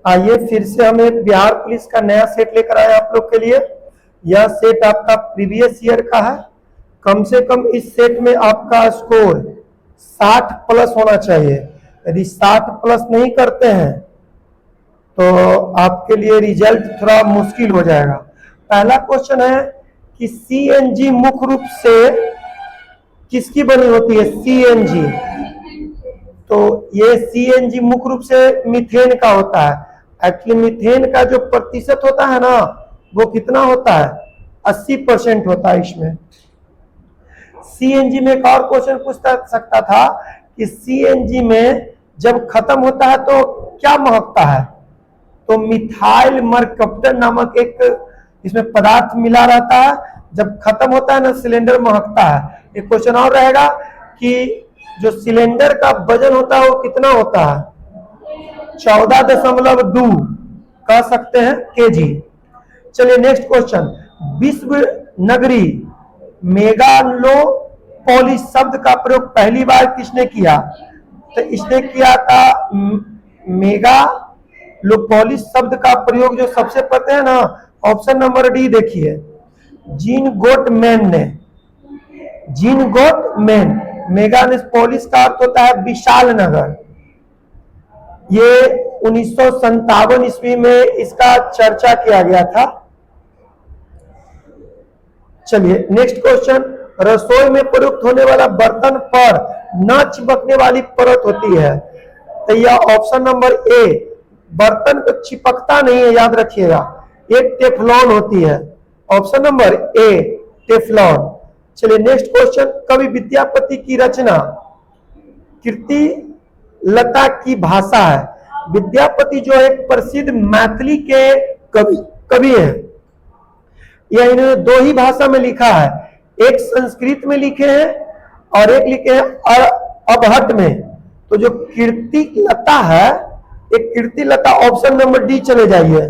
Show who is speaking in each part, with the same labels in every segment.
Speaker 1: आइए फिर से हम एक बिहार पुलिस का नया सेट लेकर आए आप लोग के लिए। यह सेट आपका प्रीवियस ईयर का है। कम से कम इस सेट में आपका स्कोर 60 प्लस होना चाहिए। यदि 60 प्लस नहीं करते हैं तो आपके लिए रिजल्ट थोड़ा मुश्किल हो जाएगा। पहला क्वेश्चन है कि सीएनजी मुख्य रूप से किसकी बनी होती है? सीएनजी, तो ये सीएनजी मुख्य रूप से मीथेन का होता है। एक्चुअली मीथेन का जो प्रतिशत होता है ना, वो कितना होता है? 80% होता है इसमें। सीएनजी में एक और क्वेश्चन पूछ सकता था कि सीएनजी में जब खत्म होता है तो क्या महकता है? तो मिथाइल मरकप्टन नामक एक इसमें पदार्थ मिला रहता है। जब खत्म होता है ना, सिलेंडर महकता है। एक क्वेश्चन और रहेगा कि जो सिलेंडर का वजन होता है वो कितना होता है? 14.2 कह सकते हैं केजी। चलिए नेक्स्ट क्वेश्चन, विश्व नगरी मेगालोपोलिस शब्द का प्रयोग पहली बार किसने किया? तो इसने किया था मेगालोपोलिस शब्द का प्रयोग जो सबसे पहले है ना, ऑप्शन नंबर डी देखिए, जीन गोटमैन ने। Gene goatman. मेगालोपोलिस का अर्थ होता है विशाल नगर। ये 1957 ईस्वी में इसका चर्चा किया गया था। चलिए नेक्स्ट क्वेश्चन, रसोई में प्रयुक्त होने वाला बर्तन पर न चिपकने वाली परत होती है। तो यह ऑप्शन नंबर ए, बर्तन को चिपकता नहीं है, याद रखिएगा, एक टेफ्लॉन होती है। ऑप्शन नंबर ए टेफ्लॉन। चलिए नेक्स्ट क्वेश्चन, कवि विद्यापति की रचना कीर्ति लता की भाषा है। विद्यापति जो एक प्रसिद्ध मैथिली के कवि हैं। यह इन्होंने दो ही भाषा में लिखा है, एक संस्कृत में लिखे हैं और एक लिखे हैं अबहट में। तो जो कीर्ति लता है, एक कीर्ति लता, ऑप्शन नंबर डी चले जाइए,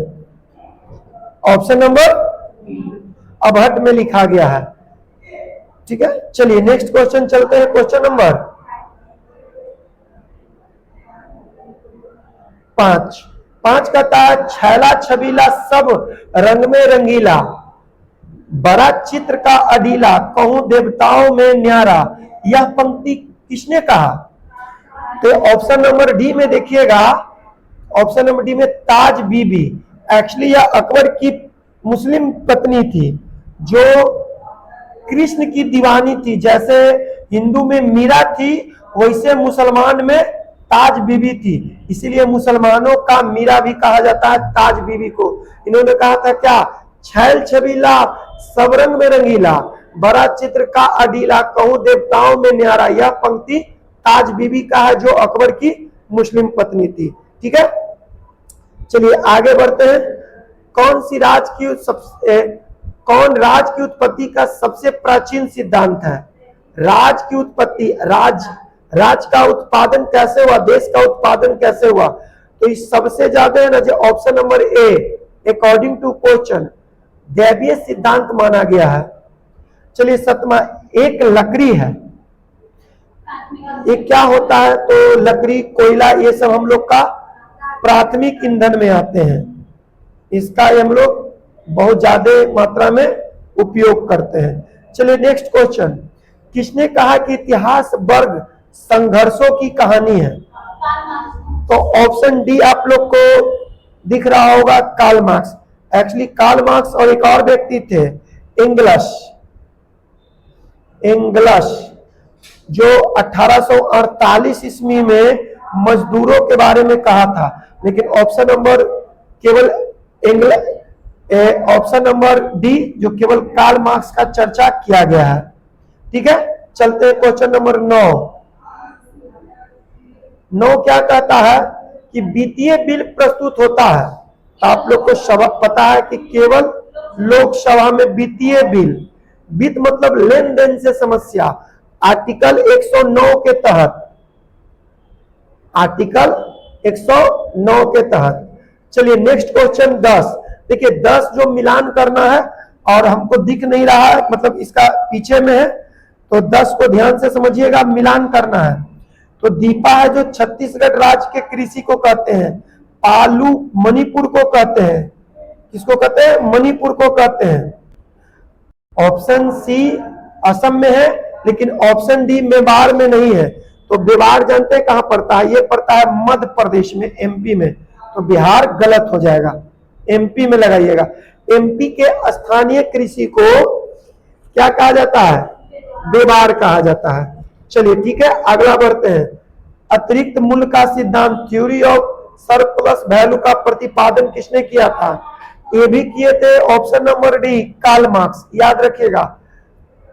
Speaker 1: ऑप्शन नंबर अबहट में लिखा गया है। ठीक है, चलिए नेक्स्ट क्वेश्चन चलते हैं। क्वेश्चन नंबर 5 कहता है, छैला छबीला सब रंग में रंगीला, बड़ा चित्र का अडीला, कहूं देवताओं में न्यारा। यह पंक्ति किसने कहा? तो ऑप्शन नंबर डी में देखिएगा, ऑप्शन नंबर डी में ताज बीबी। एक्चुअली यह अकबर की मुस्लिम पत्नी थी जो कृष्ण की दीवानी थी। जैसे हिंदू में मीरा थी, वैसे मुसलमान में ताज बीबी थी। इसीलिए मुसलमानों का मीरा भी कहा जाता है ताज बीबी को। इन्होंने कहा था क्या? छैल छबीला सब रंग में रंगीला, बड़ा चित्र का अडीला, कहूं देवताओं में न्यारा। यह पंक्ति ताज बीबी का है जो अकबर की मुस्लिम पत्नी थी। ठीक है, चलिए आगे बढ़ते हैं। कौन राज की उत्पत्ति का सबसे प्राचीन सिद्धांत है? राज की उत्पत्ति, राज का उत्पादन कैसे हुआ, देश का उत्पादन कैसे हुआ? तो इस सबसे ज्यादा है ना, जो option number A, according to question, दैवीय सिद्धांत माना गया है। चलिए 7वां, एक लकड़ी है। ये क्या होता है? तो लकड़ी, कोयला, ये सब हम लोग का प्राथमिक ईंधन में आते हैं। इसका हम लोग बहुत ज्यादा मात्रा में उपयोग करते हैं। चलिए नेक्स्ट क्वेश्चन, किसने कहा कि इतिहास वर्ग संघर्षों की कहानी है? तो ऑप्शन डी आप लोग को दिख रहा होगा, Karl Marx. Actually Karl Marx और एक और व्यक्ति थे, एंगल्स, जो 1848 ईस्वी में मजदूरों के बारे में कहा था। लेकिन ऑप्शन नंबर केवल ऑप्शन नंबर डी, जो केवल कार्ल मार्क्स का चर्चा किया गया है। ठीक है, चलते हैं क्वेश्चन नंबर 9 क्या कहता है कि वित्तीय बिल प्रस्तुत होता है। तो आप लोग को सबक पता है कि केवल लोकसभा में वित्तीय बिल, वित्त मतलब लेन देन से समस्या, आर्टिकल 109 के तहत, आर्टिकल 109 के तहत। चलिए नेक्स्ट क्वेश्चन 10। देखिए 10 जो मिलान करना है और हमको दिख नहीं रहा है, मतलब इसका पीछे में है, तो 10 को ध्यान से समझिएगा, मिलान करना है। तो दीपा है जो छत्तीसगढ़ राज्य के कृषि को कहते हैं। पालू मणिपुर को कहते हैं। किसको कहते हैं? मणिपुर को कहते हैं। ऑप्शन सी असम में है, लेकिन ऑप्शन डी मेवाड़ में नहीं है। तो मेवाड़ जानते हैं कहां पड़ता है? ये पड़ता है मध्य प्रदेश में, एमपी में। तो बिहार गलत हो जाएगा, एमपी में लगाइएगा। एमपी के स्थानीय कृषि को क्या कहा जाता है? मेवाड़ कहा जाता है। चलिए ठीक है, अगला बढ़ते हैं। अतिरिक्त मूल्य का सिद्धांत, थ्योरी ऑफ सरप्लस वैल्यू का प्रतिपादन किसने किया था? ये भी किए थे option number D, Karl Marx. याद रखिएगा,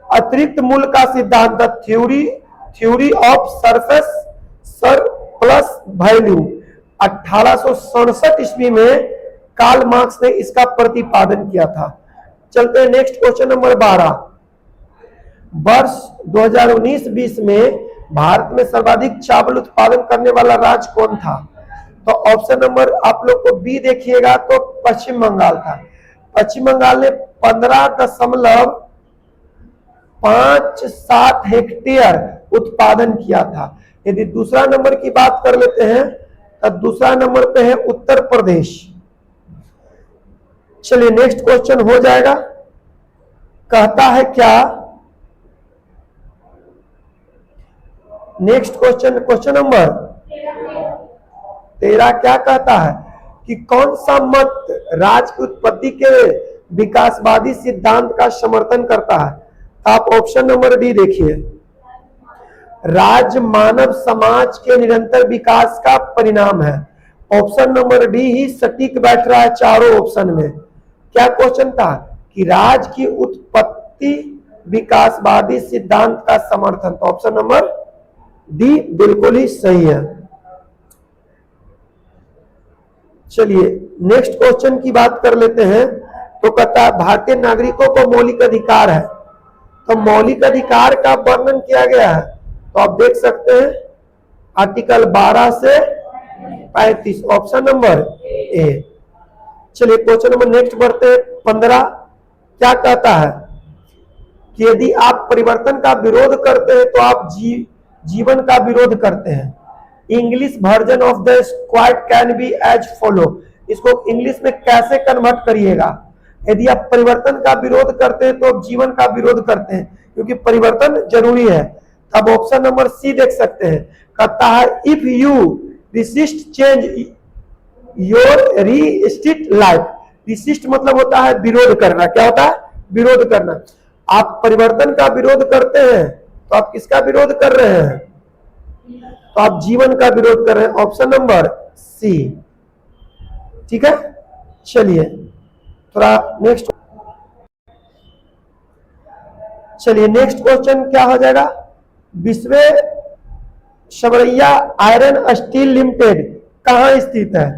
Speaker 1: अतिरिक्त मूल्य का सिद्धांत, थ्योरी ऑफ सरप्लस वैल्यू 1867 ईस्वी में कार्ल मार्क्स ने इसका प्रतिपादन किया था। चलते हैं नेक्स्ट क्वेश्चन नंबर 12। वर्ष 2019-20 में भारत में सर्वाधिक चावल उत्पादन करने वाला राज्य कौन था? तो ऑप्शन नंबर आप लोग को बी देखिएगा तो पश्चिम बंगाल था। पश्चिम बंगाल ने 15.57 हेक्टेयर उत्पादन किया था। यदि दूसरा नंबर की बात कर लेते हैं तो दूसरा नंबर पे है उत्तर प्रदेश। चलिए नेक्स्ट क्वेश्चन हो जाएगा। कहता है क्या? नेक्स्ट क्वेश्चन नंबर 13 क्या कहता है कि कौन सा मत राज्य की उत्पत्ति के विकासवादी सिद्धांत का समर्थन करता है? आप ऑप्शन नंबर डी देखिए, राज्य मानव समाज के निरंतर विकास का परिणाम है। ऑप्शन नंबर डी ही सटीक बैठ रहा है चारों ऑप्शन में। क्या क्वेश्चन था कि राज्य की उत्पत्ति विकासवादी सिद्धांत का समर्थन, तो ऑप्शन नंबर डी बिल्कुल ही सही है। चलिए नेक्स्ट क्वेश्चन की बात कर लेते हैं। तो कहता है भारतीय नागरिकों को मौलिक अधिकार है। तो मौलिक अधिकार का वर्णन किया गया है, तो आप देख सकते हैं आर्टिकल 12 से 35, ऑप्शन नंबर ए। चलिए क्वेश्चन नंबर नेक्स्ट बढ़ते हैं 15। क्या कहता है कि यदि आप परिवर्तन का विरोध करते हैं तो आप जीवन का विरोध करते हैं। English version of the quote can be as follow. इसको इंग्लिश में कैसे कन्वर्ट करिएगा? यदि आप परिवर्तन का विरोध करते हैं तो आप जीवन का विरोध करते हैं, क्योंकि परिवर्तन जरूरी है। अब ऑप्शन नंबर सी देख सकते हैं। कहता है if you resist change your restrict life. Resist मतलब होता है विरोध करना। क्या होता है? विरोध करना। आप परिवर्तन का विरोध करते हैं तो आप किसका विरोध कर रहे हैं? तो आप जीवन का विरोध कर रहे हैं, ऑप्शन नंबर सी। ठीक है, चलिए थोड़ा नेक्स्ट। चलिए नेक्स्ट क्वेश्चन क्या हो जाएगा? विश्वेश्वरैया आयरन स्टील लिमिटेड कहां स्थित है?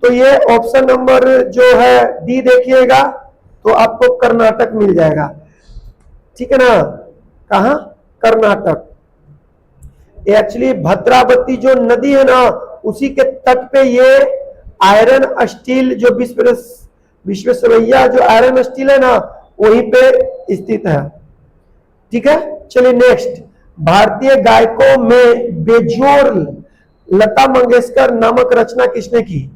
Speaker 1: तो ये ऑप्शन नंबर जो है डी देखिएगा तो आपको कर्नाटक मिल जाएगा। ठीक है ना? कहां? कर्नाटक। एक्चुअली भद्रावती जो नदी है ना, उसी के तट पे ये आयरन स्टील जो विश्वेश्वरैया जो आयरन स्टील है ना, वहीं पे स्थित है। ठीक है, चलिए नेक्स्ट। भारतीय गायकों में बेजोड़ लता मंगेशकर नामक रचना किसने की?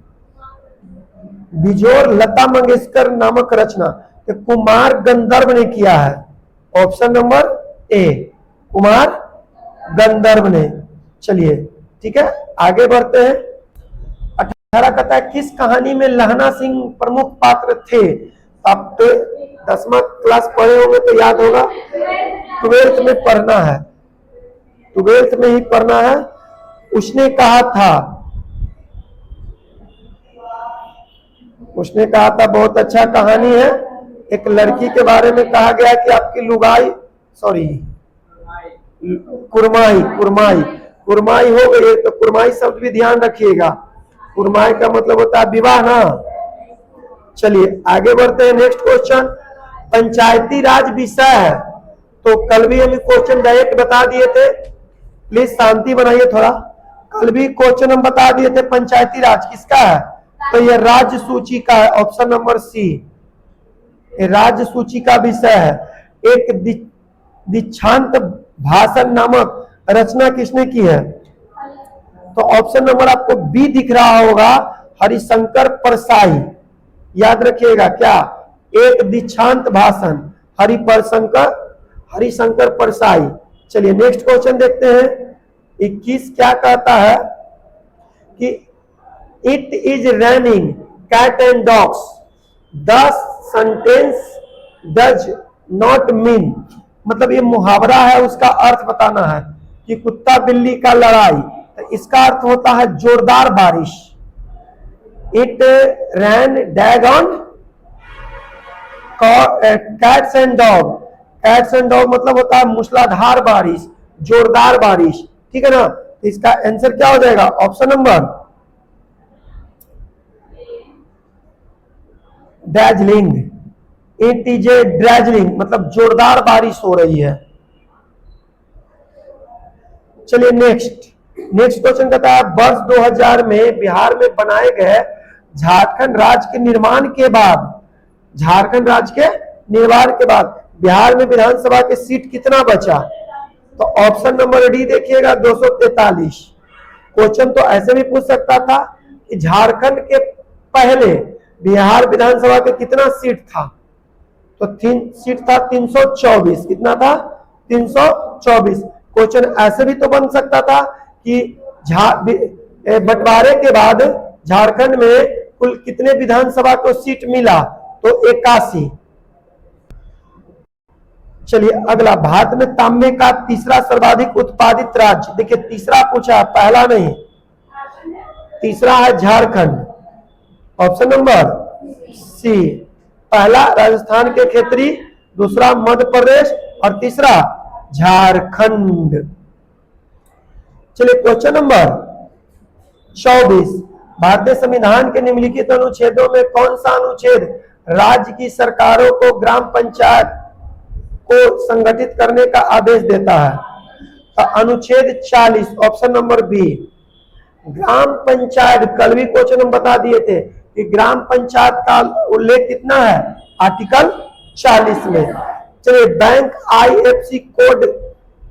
Speaker 1: बेजोड़ लता मंगेशकर नामक रचना तो कुमार गंधर्व ने किया है। ऑप्शन नंबर ए, कुमार गंधर्व ने। चलिए ठीक है, आगे बढ़ते हैं। 18 कहता है किस कहानी में लहना सिंह प्रमुख पात्र थे? आप 10वां क्लास पढ़े होंगे तो याद होगा, 12th में पढ़ना है, 12th में ही पढ़ना है। उसने कहा था बहुत अच्छा कहानी है। एक लड़की के बारे में कहा गया कि आपकी कुरमाई हो गई। तो कुरमाई शब्द भी ध्यान रखिएगा। कुरमाई का मतलब होता है विवाह ना। चलिए आगे बढ़ते हैं। नेक्स्ट क्वेश्चन पंचायती राज विषय है। तो कल भी हम क्वेश्चन डायरेक्ट बता दिए थे, प्लीज शांति बनाइए थोड़ा। कल भी क्वेश्चन हम बता दिए थे पंचायती राज किसका है, तो ये राज्य सूची का है, ऑप्शन नंबर सी। राज्य सूची का विषय है। एक दीक्षांत भाषण नामक रचना किसने की है? तो ऑप्शन नंबर आपको बी दिख रहा होगा, हरिशंकर परसाई। याद रखिएगा क्या, एक दीक्षांत भाषण, हरिशंकर परसाई। चलिए नेक्स्ट क्वेश्चन देखते हैं। 21 क्या कहता है कि it is raining cat and dogs, the sentence does not mean, मतलब ये मुहावरा है, उसका अर्थ बताना है कि कुत्ता बिल्ली का लड़ाई, तो इसका अर्थ होता है जोरदार बारिश। It rain dogs on cats and dog, cats and dog मतलब होता है मूसलाधार बारिश, जोरदार बारिश, ठीक है ना। तो इसका आंसर क्या हो जाएगा, option number drizzling. It is a drizzling मतलब जोरदार बारिश हो रही है। चलिए नेक्स्ट क्वेश्चन कहता है, वर्ष 2000 में बिहार में बनाए गए झारखंड राज्य के निर्माण के बाद, झारखंड राज्य के निर्माण के बाद बिहार में विधानसभा के सीट कितना बचा, तो ऑप्शन नंबर डी देखिएगा 243। क्वेश्चन तो ऐसे भी पूछ सकता था कि झारखंड के पहले बिहार विधानसभा के कितना सीट था, तो सीट था 324। कितना था, 324। क्वेश्चन ऐसे भी तो बन सकता था कि बंटवारे के बाद झारखंड में कुल कितने विधानसभा को सीट मिला, तो 81। चलिए अगला, भारत में तांबे का तीसरा सर्वाधिक उत्पादित राज्य, देखिए तीसरा पूछा, पहला नहीं, तीसरा है झारखंड। ऑप्शन नंबर सी, पहला राजस्थान के खेतरी, दूसरा मध्य प्रदेश और तीसरा झारखंड। चलिए क्वेश्चन नंबर 24, भारतीय संविधान के निम्नलिखित अनुच्छेदों में कौन सा अनुच्छेद राज्य की सरकारों को ग्राम पंचायत को संगठित करने का आदेश देता है, तो अनुच्छेद 40, ऑप्शन नंबर बी। ग्राम पंचायत, कल भी क्वेश्चन हम बता दिए थे कि ग्राम पंचायत का उल्लेख कितना है, आर्टिकल 40 में। चलिए बैंक आईएफएससी कोड,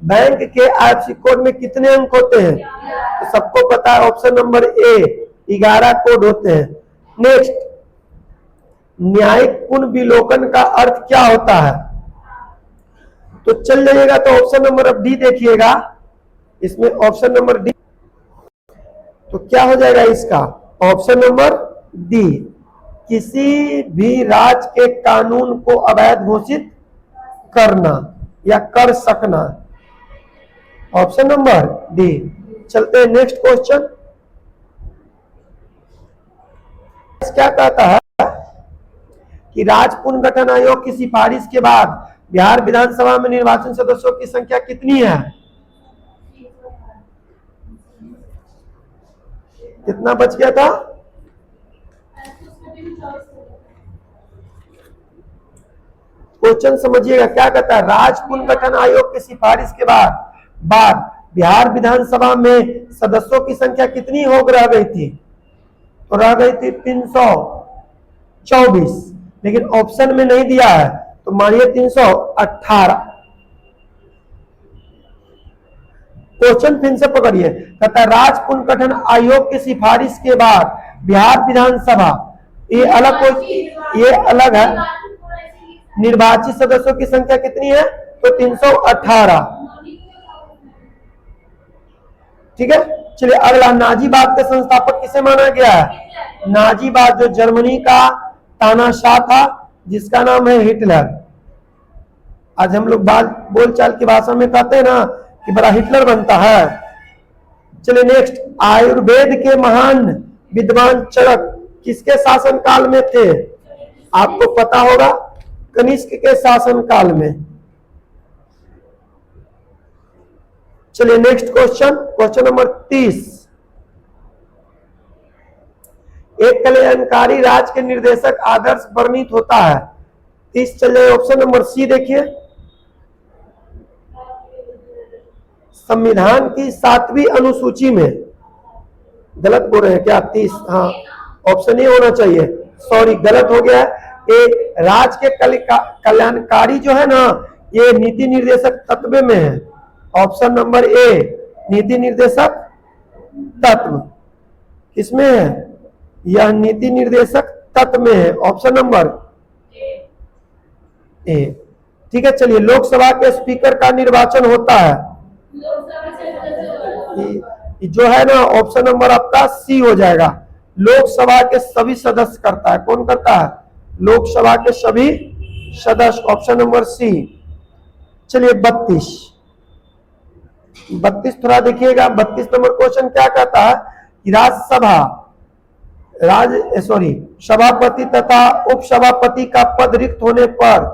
Speaker 1: बैंक के आईएफएससी कोड में कितने अंक होते हैं, तो सबको पता है ऑप्शन नंबर ए, 11 कोड होते हैं। नेक्स्ट, न्यायिक पुनर्विलोकन का अर्थ क्या होता है, तो चल जाइएगा तो ऑप्शन नंबर अब डी देखिएगा, इसमें ऑप्शन नंबर डी, तो क्या हो जाएगा इसका, ऑप्शन नंबर डी, किसी भी राज्य के कानून को अवैध घोषित करना या कर सकना, ऑप्शन नंबर डी। चलते हैं नेक्स्ट क्वेश्चन। क्या कहता है कि राज्य पुनर्गठन आयोग की सिफारिश के बाद बिहार विधानसभा में निर्वाचन सदस्यों की संख्या कितनी है, कितना बच गया था, क्वेश्चन समझिएगा क्या कहता है, राज्य पुनर्गठन आयोग की सिफारिश के बाद बिहार विधानसभा में सदस्यों की संख्या कितनी रह गई थी, तो रह गई थी 324, लेकिन ऑप्शन में नहीं दिया है, तो मानिए 318। क्वेश्चन फिर से पकड़िए, कहता है राज्य पुनर्गठन आयोग की सिफारिश के बाद बिहार विधानसभा, ये अलग है, निर्वाचित सदस्यों की संख्या कितनी है, तो 318, ठीक है। चलिए अगला, नाजीबाद के संस्थापक किसे माना गया है, नाजीबाद जो जर्मनी का तानाशाह था जिसका नाम है हिटलर। आज हम लोग बोलचाल की भाषा में कहते हैं ना कि बड़ा हिटलर बनता है। चलिए नेक्स्ट, आयुर्वेद के महान विद्वान चरक किसके शासन काल में थे, आपको पता होगा, कनिष्क के शासन काल में। चलिए नेक्स्ट क्वेश्चन, क्वेश्चन नंबर 30, एक कल्याणकारी राज्य के निर्देशक आदर्श वर्णित होता है, 30 चलिए ऑप्शन नंबर सी देखिए, संविधान की 7वीं अनुसूची में, गलत बोल रहे हैं क्या, 30, हाँ ऑप्शन ए होना चाहिए, सॉरी गलत हो गया है। ये राज्य के कल्याणकारी जो है ना, ये नीति निर्देशक तत्व में है, ऑप्शन नंबर ए नीति निर्देशक तत्व किसमें है? यह नीति निर्देशक तत्व में है। ऑप्शन नंबर ए। ठीक है, चलिए लोकसभा के स्पीकर का निर्वाचन होता है, जो है ना ऑप्शन नंबर आपका सी हो जाएगा। लोकसभा के सभी सदस्य करता है। कौन करता है? लोकसभा के सभी सदस्य, ऑप्शन नंबर सी। चलिए 32 थोड़ा देखिएगा। 32 नंबर क्वेश्चन क्या कहता है कि सभापति तथा उपसभापति का पद रिक्त होने पर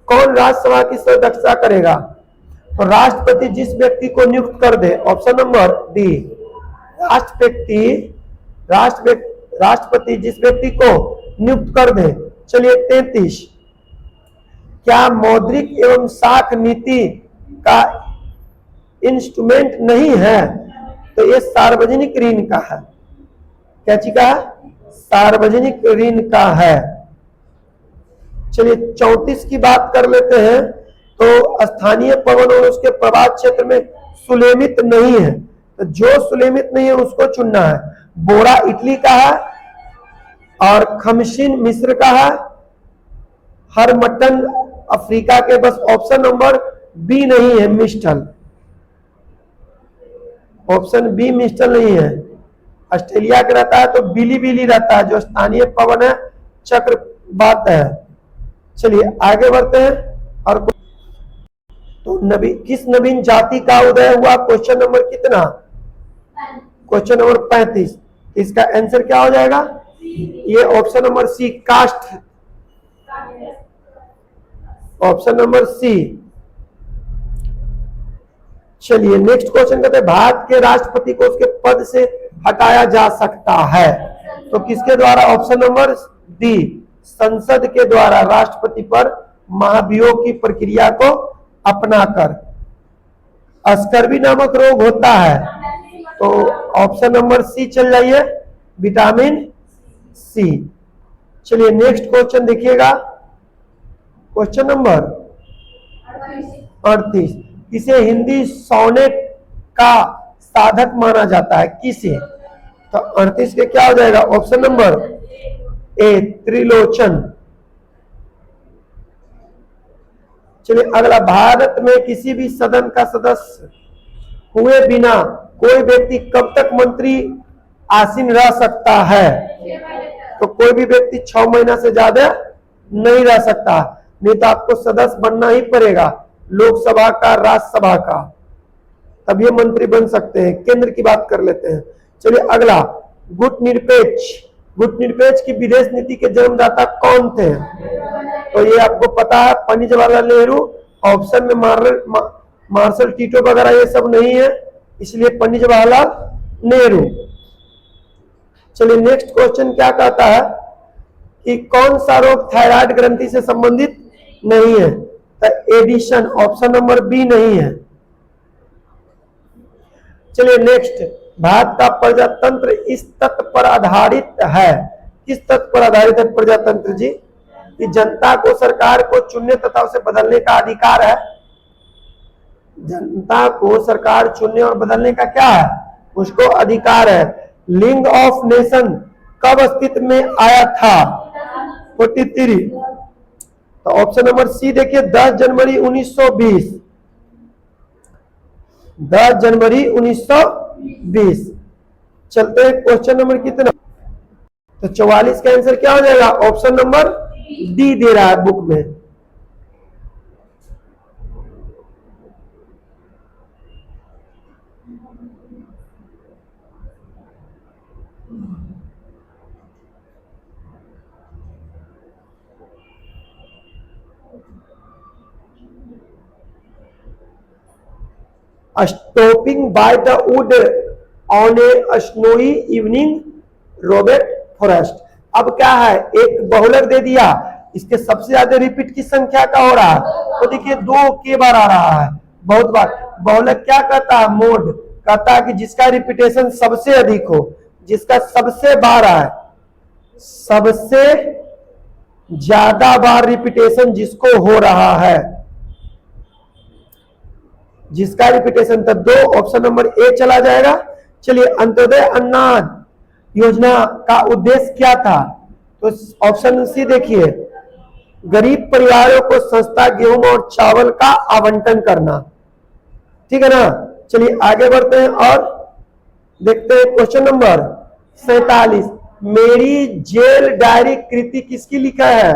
Speaker 1: कौन राज्यसभा की सदस्यता करेगा? तो राष्ट्रपति जिस व्यक्ति को नियुक्त कर दे, ऑप्शन नंबर डी। राष्ट्रपति जिस व्यक्ति को नियुक्त कर दे। चलिए 33, क्या मौद्रिक एवं साख नीति का इंस्ट्रूमेंट नहीं है? तो ये सार्वजनिक ऋण का है। क्या चीज का? सार्वजनिक ऋण का है। चलिए 34 की बात कर लेते हैं। तो स्थानीय पवन और उसके प्रभाव क्षेत्र में सुलेमित नहीं है, तो जो सुलेमित नहीं है उसको चुनना है। बोरा इटली का है और खमशीन मिस्र का है, हर मटन अफ्रीका के। बस ऑप्शन नंबर बी नहीं है, मिस्टल। ऑप्शन बी मिस्टल नहीं है। ऑस्ट्रेलिया का रहता है तो बिली रहता है, जो स्थानीय पवन है चक्रवात है। चलिए आगे बढ़ते हैं। और तो किस नवीन जाति का उदय हुआ? क्वेश्चन नंबर कितना? Question number 35। इसका आंसर क्या हो जाएगा? ये option number C, caste. Option number C. चलिए नेक्स्ट क्वेश्चन कहते हैं भारत के राष्ट्रपति को उसके पद से हटाया जा सकता है, तो किसके द्वारा? ऑप्शन नंबर डी, संसद के द्वारा राष्ट्रपति पर महाभियोग की प्रक्रिया को अपनाकर। स्कर्वी नामक रोग होता है, तो ऑप्शन नंबर सी चल जाइए, विटामिन सी। चलिए नेक्स्ट क्वेश्चन देखिएगा, क्वेश्चन नंबर 38। इसे हिंदी सोनेट का साधक माना जाता है, किसे? तो 38 के क्या हो जाएगा? ऑप्शन नंबर ए, त्रिलोचन। चलिए अगला, भारत में किसी भी सदन का सदस्य हुए बिना कोई व्यक्ति कब तक मंत्री आसीन रह सकता है? तो कोई भी व्यक्ति 6 महीना से ज्यादा नहीं रह सकता, नहीं तो आपको सदस्य बनना ही पड़ेगा, लोकसभा का, राज्यसभा का, तब ये मंत्री बन सकते हैं। केंद्र की बात कर लेते हैं। चलिए अगला, गुटनिरपेक्ष की विदेश नीति के जन्मदाता कौन थे? तो ये आपको पता है, पंडित जवाहरलाल नेहरू। ऑप्शन में मार्शल टीटो वगैरह ये सब नहीं है, इसलिए पंडित जवाहरलाल नेहरू। चलिए नेक्स्ट क्वेश्चन क्या कहता है कि कौन सा रोग थायराइड ग्रंथि से संबंधित नहीं है? तो एडिशन, ऑप्शन नंबर बी नहीं है। चलिए नेक्स्ट, भारत का प्रजातंत्र इस तथ्य पर आधारित है, किस तथ्य पर आधारित है प्रजातंत्र जी? कि जनता को सरकार को चुनने तथा उसे बदलने का अधिकार है। जनता को सरकार चुनने और बदलने का क्या है? उसको अधिकार है। लीग ऑफ नेशन कब अस्तित्व में आया था? 43। तो ऑप्शन नंबर सी देखिए, 10 जनवरी 1920। 10 जनवरी 1920। चलते हैं क्वेश्चन नंबर कितना? तो 44 का आंसर क्या हो जाएगा? ऑप्शन नंबर डी दे रहा है बुक में। Stopping by the wood on A snowy evening, Robert forest. अब क्या है, एक बहुलक दे दिया, इसके सबसे ज्यादा रिपीट की संख्या का हो रहा है, तो देखिए 2 के बार आ रहा है, बहुत बार। बहुलक क्या कहता है? मोड कहता है कि जिसका रिपीटेशन सबसे अधिक हो, जिसका सबसे बार आए, सबसे ज्यादा बार रिपीटेशन जिसको हो रहा है, जिसका रिपीटेशन, तो 2 ऑप्शन नंबर ए चला जाएगा। चलिए, अंत्योदय अन्न योजना का उद्देश्य क्या था? तो ऑप्शन सी देखिए, गरीब परिवारों को सस्ता गेहूं और चावल का आवंटन करना। ठीक है ना। चलिए आगे बढ़ते हैं और देखते हैं क्वेश्चन नंबर 47। मेरी जेल डायरी कृति किसकी लिखा है?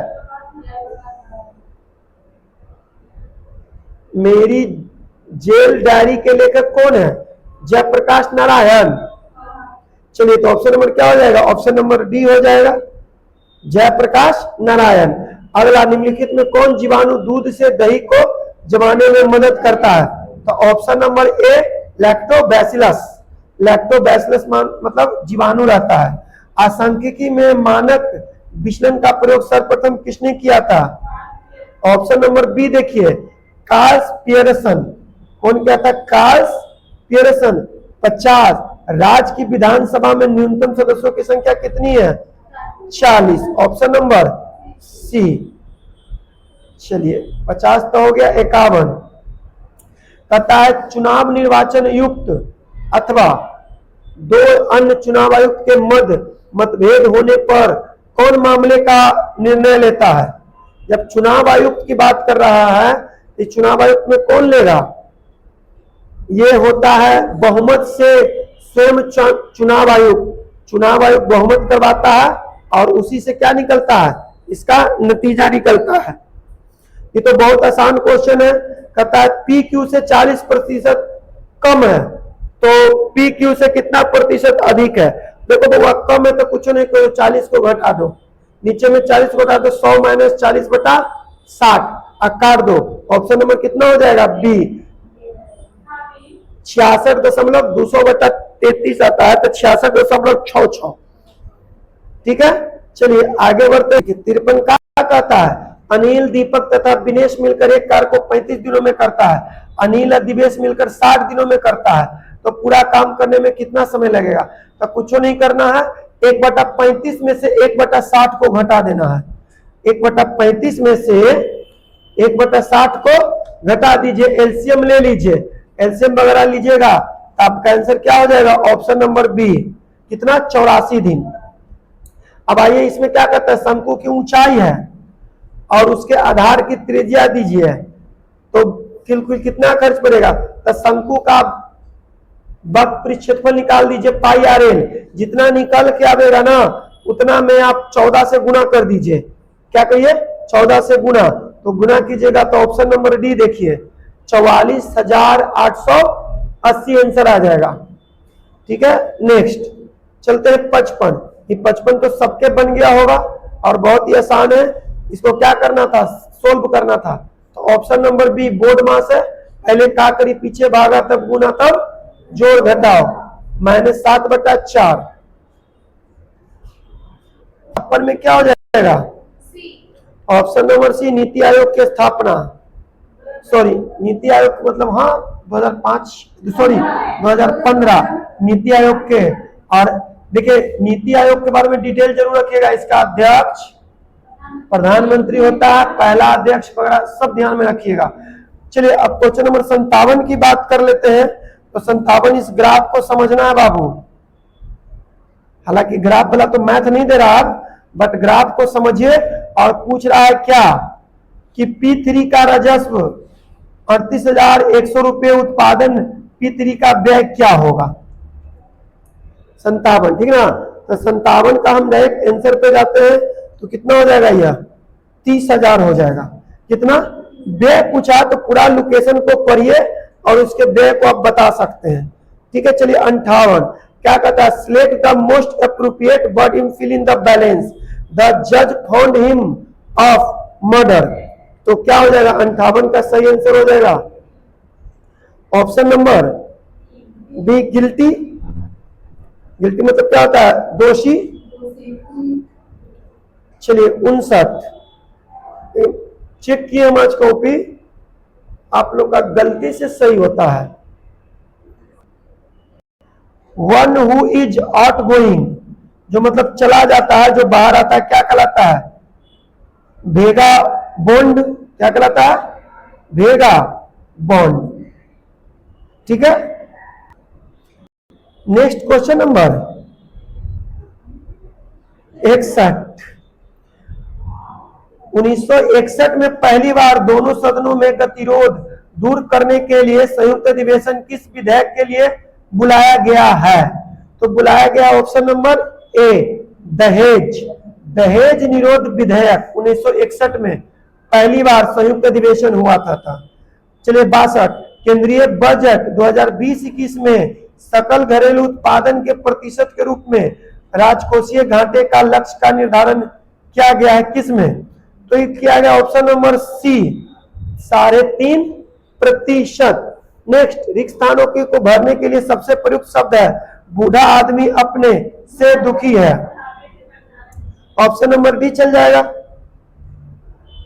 Speaker 1: मेरी जेल डायरी के लेखक कौन है? जयप्रकाश नारायण। चलिए, तो ऑप्शन नंबर क्या हो जाएगा? ऑप्शन नंबर डी हो जाएगा, जयप्रकाश नारायण। अगला, निम्नलिखित में कौन जीवाणु दूध से दही को जमाने में मदद करता है? तो ऑप्शन नंबर ए, लैक्टोबैसिलस। लैक्टोबैसिलस मतलब जीवाणु रहता है। आसांख्यिकी में मानक विचलन का प्रयोग सर्वप्रथम किसने किया था? ऑप्शन नंबर बी देखिए, कार्ल्स पियरसन। कौन क्या था? Carl's Pearson. 50। राज्य की विधानसभा में न्यूनतम सदस्यों की संख्या कितनी है? 40। Option number C. चलिए, 50 तो हो गया। 51 कहता है, चुनाव निर्वाचन आयुक्त अथवा दो अन्य चुनाव आयुक्त के मध्य मतभेद होने पर कौन मामले का निर्णय लेता है? जब चुनाव आयुक्त की बात कर रहा है, तो चुनाव आयुक्त में कौन लेगा? ये होता है बहुमत से स्वयं चुनाव आयुक्त बहुमत करवाता है और उसी से क्या निकलता है? इसका नतीजा निकलता है। ये तो बहुत आसान क्वेश्चन है। कहता है पी क्यू से 40% कम है, तो पी क्यू से कितना प्रतिशत अधिक है? देखो बाबा, कम है तो कुछ नहीं करो, 40 को घटा दो, नीचे में 40 को घटा दो, 100 माइनस 40 बटा 60 काट दो। ऑप्शन नंबर कितना हो जाएगा? बी, 66.200 बटा 33 आता है, तो 66.66। ठीक है। चलिए आगे बढ़ते हैं। 53 का कहता है, अनिल, दीपक तथा दिनेश मिलकर एक कार्य को 35 दिनों में करता है, अनिल और दिवेश मिलकर 60 दिनों में करता है, तो पूरा काम करने में कितना समय लगेगा? तो कुछ नहीं करना है, 1/35 में से 1/60 को घटा देना है। 1/35 में से 1/60 को घटा दीजिए, एलसीएम ले लीजिए, एलसीएम वगैरह लीजिएगा तो आपका आंसर क्या हो जाएगा? ऑप्शन नंबर बी, कितना? 84 दिन। अब आइए, इसमें क्या कहता है? शंकु की ऊंचाई है और उसके आधार की त्रिज्या दीजिए, तो कुल कितना खर्च पड़ेगा? तो शंकु का वक्र क्षेत्रफल निकाल दीजिए, पाई आर एल। जितना निकल के आवेगा ना, उतना में आप 14 से गुना कर दीजिए। क्या कहिए? 14 से गुना, तो गुना कीजिएगा तो ऑप्शन नंबर डी देखिए, 44,880 आंसर आ जाएगा। ठीक है। नेक्स्ट चलते हैं 55। ये 55 तो सबके बन गया होगा और बहुत ही आसान है। इसको क्या करना था? सोल्व करना था। तो ऑप्शन नंबर बी, बोर्ड मास है। पहले क्या करी? पीछे भागा, तब गुना, तब जोड़ घटाओ, -7/4। अपन में क्या हो जाएगा? ऑप्शन नंबर सी, नीति आयोग की स्थापना। सॉरी, नीति आयोग मतलब 2015 नीति आयोग के। और देखिए, नीति आयोग के बारे में डिटेल जरूर रखिएगा। इसका अध्यक्ष प्रधानमंत्री होता है, पहला अध्यक्ष वगैरह सब ध्यान में रखिएगा। चलिए अब क्वेश्चन नंबर 57 की बात कर लेते हैं। तो 57, इस ग्राफ को समझना है बाबू। हालांकि ग्राफ वाला तो मैथ नहीं दे रहा, बट ग्राफ को समझिए। और पूछ रहा है क्या कि P3 का राजस्व 38,100 रुपये, उत्पादन P3 का व्यय क्या होगा? 57, ठीक ना। तो 57 का हम डायरेक्ट आंसर पे जाते हैं, तो कितना हो जाएगा? यह 30,000 हो जाएगा। कितना व्यय पूछा तो पूरा लोकेशन को पढ़िए और उसके व्यय को आप बता सकते हैं। ठीक है। चलिए 58 क्या कहता है? Select the most appropriate word in fill in the balance, the जज फाउंड हिम ऑफ मर्डर। तो क्या हो जाएगा? 58 का सही आंसर हो जाएगा option number B, guilty. Guilty मतलब क्या होता है? दोषी। चलिए 59 चेक किए हम आज कॉपी, आप लोग का गलती से सही होता है। One who is out going, जो मतलब चला जाता है, जो बाहर आता है, क्या कहलाता है? भेगा बॉन्ड। क्या कहलाता है? भेगा बॉन्ड। ठीक है। Next question number 61। 1961 में पहली बार दोनों सदनों में गतिरोध दूर करने के लिए संयुक्त अधिवेशन किस विधेयक के लिए बुलाया गया है? तो बुलाया गया ऑप्शन नंबर ए, दहेज दहेज निरोध विधेयक 1961 में पहली बार संयुक्त अधिवेशन हुआ था। चलिए 62। केंद्रीय बजट 2020-21 में सकल घरेलू उत्पादन के प्रतिशत के रूप में राजकोषीय घाटे का लक्ष्य का निर्धारण किया गया है किसमें? तो ये किया गया ऑप्शन नंबर सी, 3.5%। नेक्स्ट, रिक्त स्थानों को भरने के लिए सबसे प्रयुक्त शब्द है बूढ़ा आदमी अपने से दुखी है। ऑप्शन नंबर डी चल जाएगा।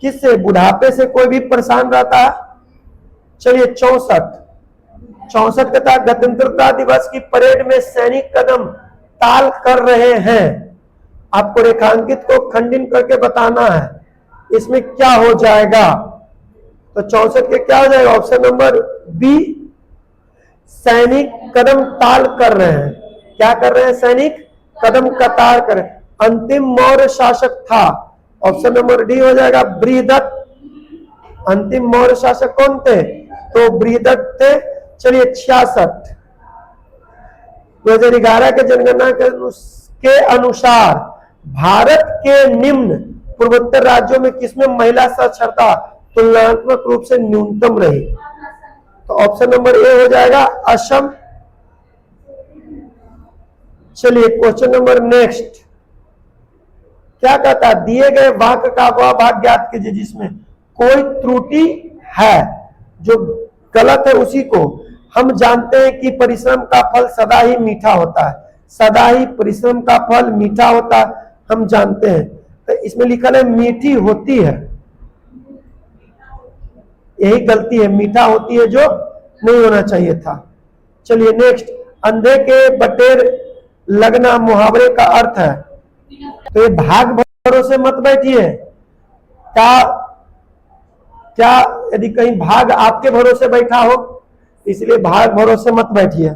Speaker 1: किससे? बुढ़ापे से कोई भी परेशान रहता है। चलिए 64 के तहत गणतंत्रता दिवस की परेड में सैनिक कदम ताल कर रहे हैं। आपको रेखांकित को खंडित करके बताना है इसमें क्या हो जाएगा। तो 64 के क्या हो जाएगा? ऑप्शन नंबर बी, सैनिक कदम ताल कर रहे हैं। क्या कर रहे हैं? सैनिक कदम कतार कर रहे हैं। अंतिम मौर्य शासक था। ऑप्शन नंबर डी हो जाएगा, बृहदत्त। अंतिम मौर्य शासक कौन थे? तो बृहदत्त थे। चलिए 66। 2011 के जनगणना के अनुसार भारत के निम्न पूर्वोत्तर राज्यों में किसमें महिला साक्षरता तुलनात्मक रूप से न्यूनतम रही? तो ऑप्शन नंबर ए हो जाएगा, असम। चलिए क्वेश्चन नंबर नेक्स्ट क्या कहता है? दिए गए वाक्य का वह भाग ज्ञात कीजिए जिसमें कोई त्रुटि है। जो गलत है उसी को। हम जानते हैं कि परिश्रम का फल सदा ही मीठा होता है। सदा ही परिश्रम का फल मीठा होता है, हम जानते हैं। तो इसमें लिखा है मीठी होती है, यही गलती है, मीठा होती है जो नहीं होना चाहिए था। चलिए नेक्स्ट, अंधे के बटेर लगना मुहावरे का अर्थ है। तो ये भाग भरोसे मत बैठिए। क्या यदि कहीं भाग आपके भरोसे बैठा हो, इसलिए भाग भरोसे मत बैठिए।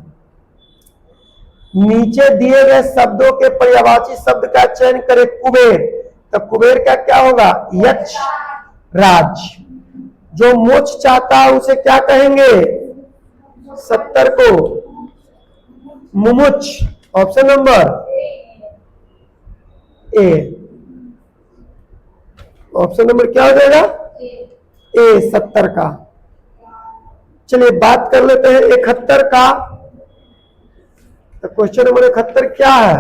Speaker 1: नीचे दिए गए शब्दों के पर्यायवाची शब्द का चयन करें। कुबेर, तो कुबेर का क्या होगा? यक्ष राज। जो मोक्ष चाहता है उसे क्या कहेंगे? 70 को मुमुच। Option number A. Option number क्या हो जाएगा? ए 70 का। चलिए बात कर लेते हैं 71 का। तो क्वेश्चन नंबर 71 क्या है?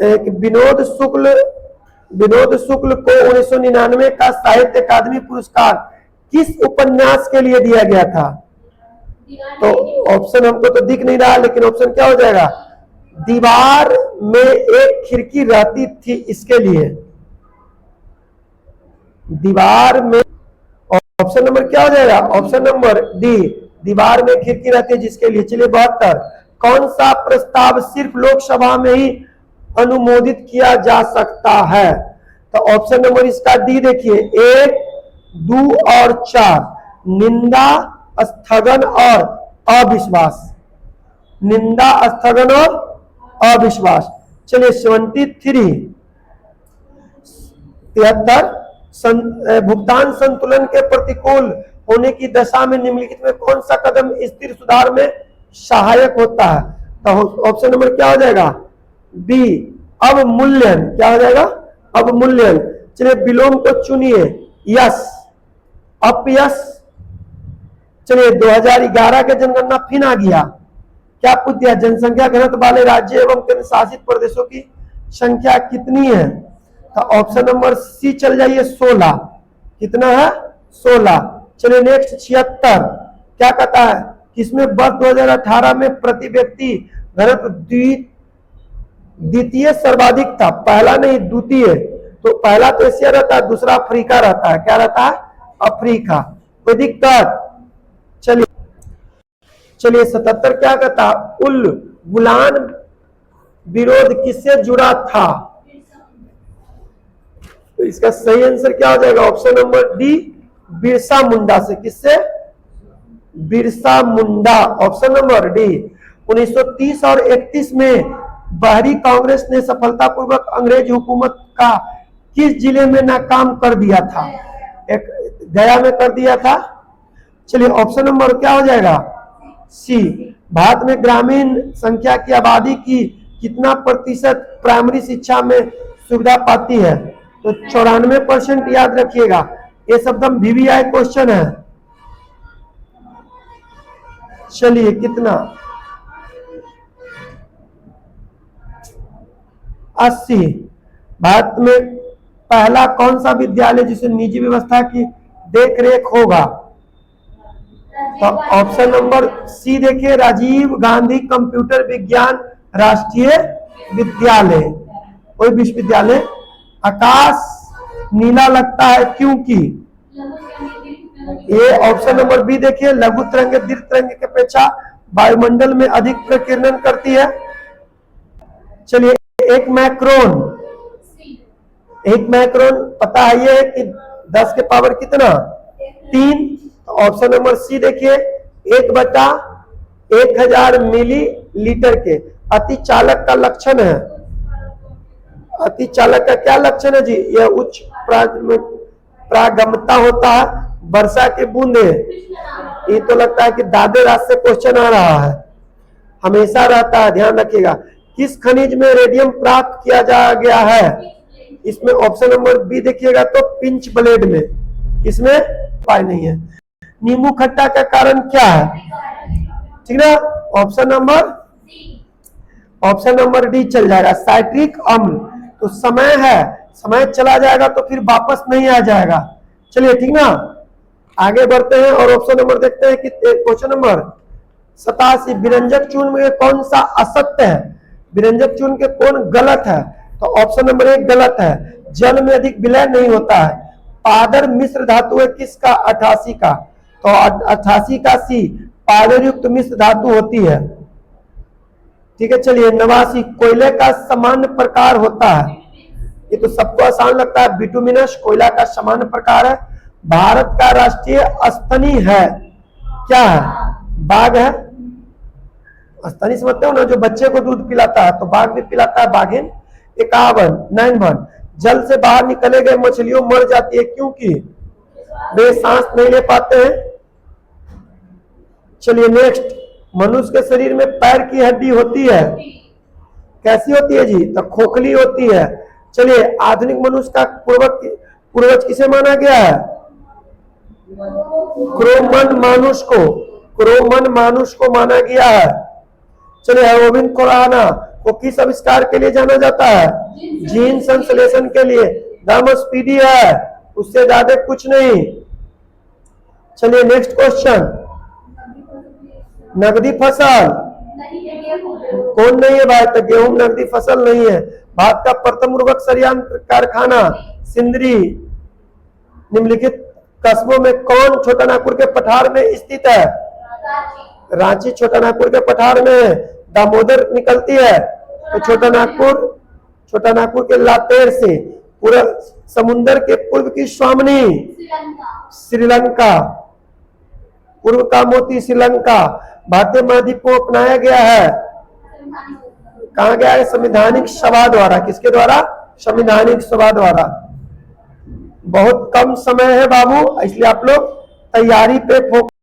Speaker 1: एक विनोद शुक्ल को 1999 का साहित्य अकादमी पुरस्कार किस उपन्यास के लिए दिया गया था? तो ऑप्शन हमको तो दिख नहीं रहा, लेकिन ऑप्शन क्या हो जाएगा? दीवार में एक खिड़की रहती थी, इसके लिए। दीवार में, ऑप्शन नंबर क्या हो जाएगा? ऑप्शन नंबर डी, दीवार में खिड़की रहती है जिसके लिए। चलिए 72। कौन सा प्रस्ताव सिर्फ लोकसभा में ही अनुमोदित किया जा सकता है? तो ऑप्शन नंबर इसका डी देखिए, 1, 2 और 4। निंदा, स्थगन और अविश्वास। निंदा, स्थगन और अविश्वास। चलिए 73। 73। भुगतान संतुलन के प्रतिकूल होने की दशा में निम्नलिखित में कौन सा कदम स्थिर सुधार में सहायक होता है? तो ऑप्शन नंबर क्या हो जाएगा? बी, अवमूल्यन। क्या हो जाएगा? अवमूल्यन। चलिए विलोम को चुनिए। यस, अपयस। चलिए 2011 के जनगणना फिर आ गया। क्या पूछ दिया? जनसंख्या घनत्व वाले राज्य एवं केंद्र शासित प्रदेशों की संख्या कितनी है? तो ऑप्शन नंबर सी चल जाइए, 16। कितना है? 16। चलिए नेक्स्ट 76 क्या कहता है? किसमें वर्ष 2018 में प्रति व्यक्ति घनत्व द्वितीय सर्वाधिक था? पहला नहीं, द्वितीय। तो पहला तो एशिया रहता है, दूसरा अफ्रीका रहता है। क्या रहता है? अफ्रीका। कोई दिक्कत? चलिए 77 क्या कहता? उल गुलान विरोध किससे जुड़ा था? तो इसका सही आंसर क्या हो जाएगा? Option number D, Birsa Munda से। किससे? Birsa Munda. Option number D. 1930 और 31 में बाहरी कांग्रेस ने सफलतापूर्वक अंग्रेज हुकूमत का किस जिले में नाकाम कर दिया था? एक गया में कर दिया था। चलिए ऑप्शन नंबर क्या हो जाएगा? सी। भारत में ग्रामीण संख्या की आबादी की कितना प्रतिशत प्राइमरी शिक्षा में सुविधा पाती है? तो 94% याद रखिएगा। ये सब VVI क्वेश्चन है। चलिए कितना? 80। भारत में पहला कौन सा विद्यालय जिसे निजी व्यवस्था की देखरेख होगा? तो ऑप्शन नंबर सी देखिए, राजीव गांधी कंप्यूटर विज्ञान राष्ट्रीय विद्यालय। कोई विश्वविद्यालय। आकाश नीला लगता है क्योंकि? ये ऑप्शन नंबर बी देखिए, लघु तरंगे दीर्घ तरंगे की अपेक्षा वायुमंडल में अधिक प्रकीर्णन करती है। चलिए एक मैक्रोन पता है ये कि 10 के पावर कितना? 3। ऑप्शन नंबर सी देखिए, 1/1000 मिलीलीटर के। अति चालक का लक्षण है। अति चालक का क्या लक्षण है जी? यह उच्च प्रागम्यता होता है। वर्षा की बूंदे। ये तो लगता है कि दादे रात से क्वेश्चन आ रहा है, हमेशा रहता है, ध्यान रखिएगा। किस खनिज में रेडियम प्राप्त किया जा गया है? इसमें ऑप्शन नंबर बी देखिएगा तो पिंच ब्लेड में। इसमें उपाय नहीं है। नींबू खट्टा का कारण क्या है? ठीक ना? ऑप्शन नंबर डी चल जाएगा, साइट्रिक अम्ल। तो समय है, समय चला जाएगा तो फिर वापस नहीं आ जाएगा। चलिए ठीक ना, आगे बढ़ते हैं और ऑप्शन नंबर देखते हैं कि क्वेश्चन नंबर 87। विरंजक चूर्ण में कौन सा असत्य है? विरंजक चूर्ण के कौन गलत है? तो ऑप्शन नंबर 1 गलत है, जल में अधिक विलय नहीं होता है। पादर मिश्र धातु है किसका? 88 का। तो 88 का सी, पादर युक्त मिश्र धातु होती है। ठीक है। चलिए 89। कोयले का सामान्य प्रकार होता है। ये तो सबको आसान लगता है, बिटुमिनस कोयला का सामान्य प्रकार है। भारत का राष्ट्रीय स्तनी है क्या है? बाघ है। स्तनी समझते हो ना, जो बच्चे को दूध पिलाता है, तो बाघ भी पिलाता है, बाघिन। 51 जल से बाहर निकले गए मछलियों मर जाती है क्योंकि वे सांस नहीं ले पाते हैं। चलिए नेक्स्ट। मनुष्य के शरीर में पैर की हड्डी होती है, कैसी होती है जी? तो खोखली होती है। चलिए आधुनिक मनुष्य का पूर्वज किसे माना गया है? क्रोमन मानुष को माना गया है। चलिए हेरोविन खुराना को किस आविष्कार के लिए जाना जाता है? जीन संश्लेषण के लिए। दाम स्पीडी है, उससे ज्यादा कुछ नहीं। चलिए नेक्स्ट क्वेश्चन। नकदी फसल कौन नहीं है भाई? तो गेहूं नकदी फसल नहीं है। भारत का प्रथम उर्वरक संयंत्र कारखाना सिंदरी निम्नलिखित कस्बों में कौन छोटा नागपुर के पठार में स्थित है? रांची छोटा नागपुर के पठार में। दामोदर निकलती है तो छोटा नागपुर के लातेर से। पूरा समुन्दर के पूर्व की स्वामिनी श्रीलंका। पूर्व का मोती श्रीलंका। भारतीय महाद्वीप को अपनाया गया है, कहा गया है? संवैधानिक सभा द्वारा। किसके द्वारा? संवैधानिक सभा द्वारा। बहुत कम समय है बाबू, इसलिए आप लोग तैयारी पे फोकस